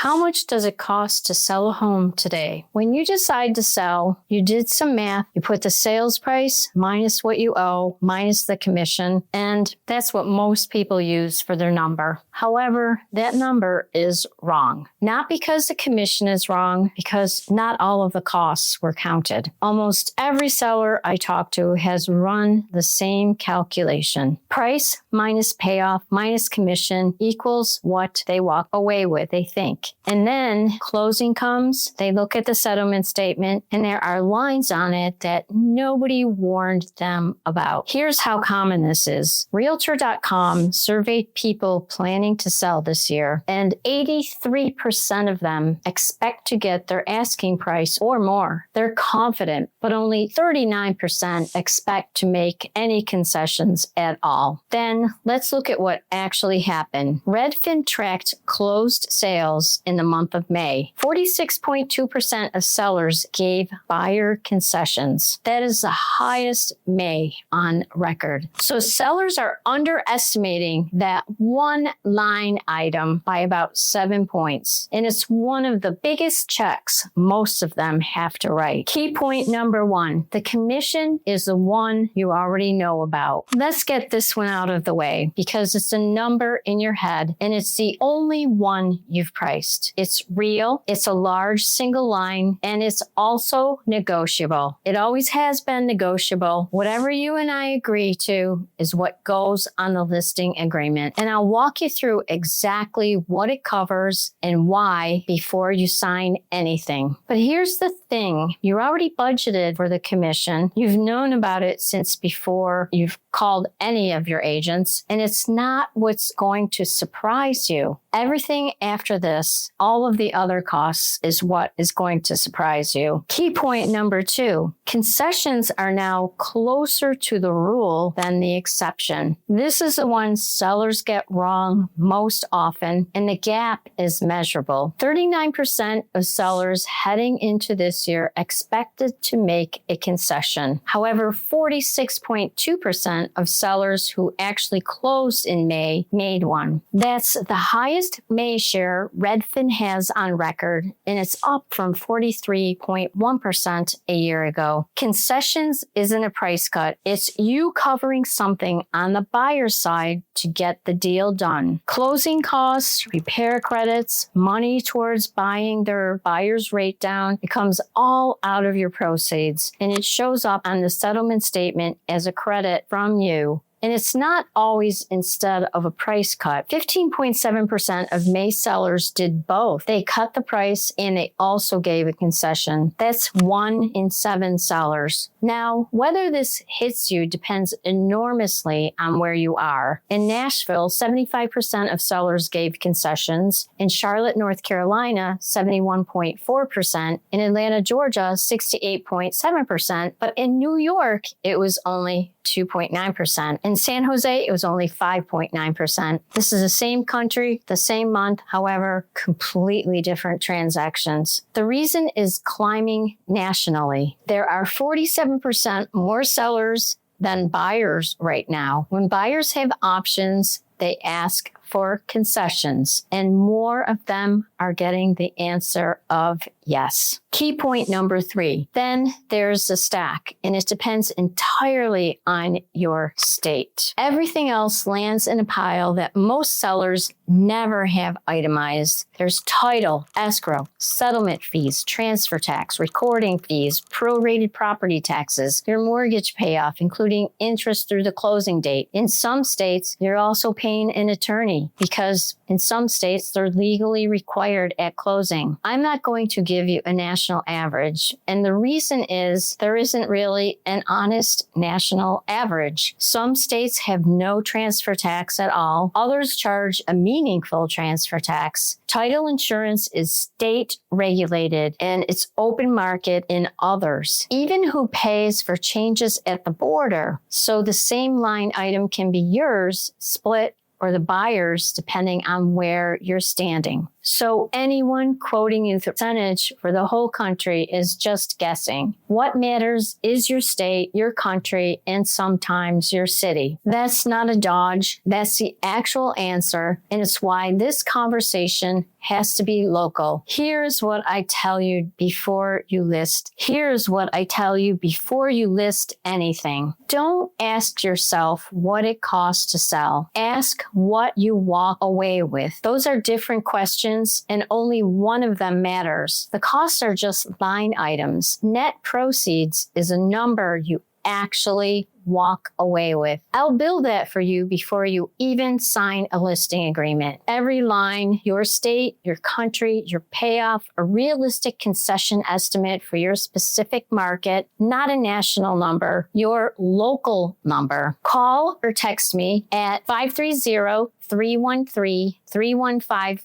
How much does it cost to sell a home today? When you decide to sell, you did some math. You put the sales price minus what you owe, minus the commission, and that's what most people use for their number. However, that number is wrong. Not because the commission is wrong, because not all of the costs were counted. Almost every seller I talk to has run the same calculation. Price minus payoff minus commission equals what they walk away with, they think. And then closing comes, they look at the settlement statement, and there are lines on it that nobody warned them about. Here's how common this is. Realtor.com surveyed people planning to sell this year, and 83% of them expect to get their asking price or more. They're confident, but only 39% expect to make any concessions at all. Then let's look at what actually happened. Redfin tracked closed sales in the month of May. 46.2% of sellers gave buyer concessions. That is the highest May on record. So sellers are underestimating that one line item by about 7 points. And it's one of the biggest checks most of them have to write. Key point number 1, the commission is the one you already know about. Let's get this one out of the way because it's a number in your head and it's the only one you've priced. It's real, it's a large single line, and it's also negotiable. It always has been negotiable. Whatever you and I agree to is what goes on the listing agreement. And I'll walk you through exactly what it covers and why before you sign anything. But here's the thing. You're already budgeted for the commission. You've known about it since before you've called any of your agents, and it's not what's going to surprise you. Everything after this, all of the other costs, is what is going to surprise you. Key point number 2, concessions are now closer to the rule than the exception. This is the one sellers get wrong most often, and the gap is measurable. 39% of sellers heading into this year expected to make a concession. However, 46.2% of sellers who actually closed in May made one. That's the highest May share Redfin has on record, and it's up from 43.1% a year ago. Concessions isn't a price cut. It's you covering something on the buyer's side to get the deal done. Closing costs, repair credits, money towards buying their buyer's rate down, it comes all out of your proceeds, and it shows up on the settlement statement as a credit from you. And it's not always instead of a price cut. 15.7% of May sellers did both. They cut the price and they also gave a concession. That's 1 in 7 sellers. Now, whether this hits you depends enormously on where you are. In Nashville, 75% of sellers gave concessions. In Charlotte, North Carolina, 71.4%. In Atlanta, Georgia, 68.7%. But in New York, it was only 2.9%. In San Jose, it was only 5.9%. This is the same country, the same month, however, completely different transactions. The reason is climbing nationally. There are 47% more sellers than buyers right now. When buyers have options, they ask for concessions, and more of them are getting the answer of yes. Key point number 3. Then there's the stack, and it depends entirely on your state. Everything else lands in a pile that most sellers never have itemized. There's title, escrow, settlement fees, transfer tax, recording fees, prorated property taxes, your mortgage payoff, including interest through the closing date. In some states, you're also paying an attorney because in some states, they're legally required at closing. I'm not going to give you a national average, and the reason is there isn't really an honest national average. Some states have no transfer tax at all. Others charge a meaningful transfer tax. Title insurance is state regulated, and it's open market in others. Even who pays for changes at the border, so the same line item can be yours, split, or the buyers, depending on where you're standing. So anyone quoting you the percentage for the whole country is just guessing. What matters is your state, your country, and sometimes your city. That's not a dodge. That's the actual answer. And it's why this conversation has to be local. Here's what I tell you before you list. Here's what I tell you before you list anything. Don't ask yourself what it costs to sell. Ask what you walk away with. Those are different questions, and only one of them matters. The costs are just line items. Net proceeds is a number you actually walk away with. I'll build that for you before you even sign a listing agreement. Every line, your state, your country, your payoff, a realistic concession estimate for your specific market, not a national number, your local number. Call or text me at 530-313-3158.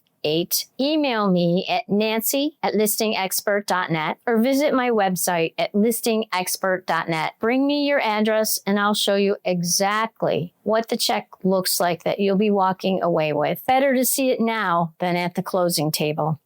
Email me at nancy@listingexpert.net or visit my website at listingexpert.net. Bring me your address and I'll show you exactly what the check looks like that you'll be walking away with. Better to see it now than at the closing table.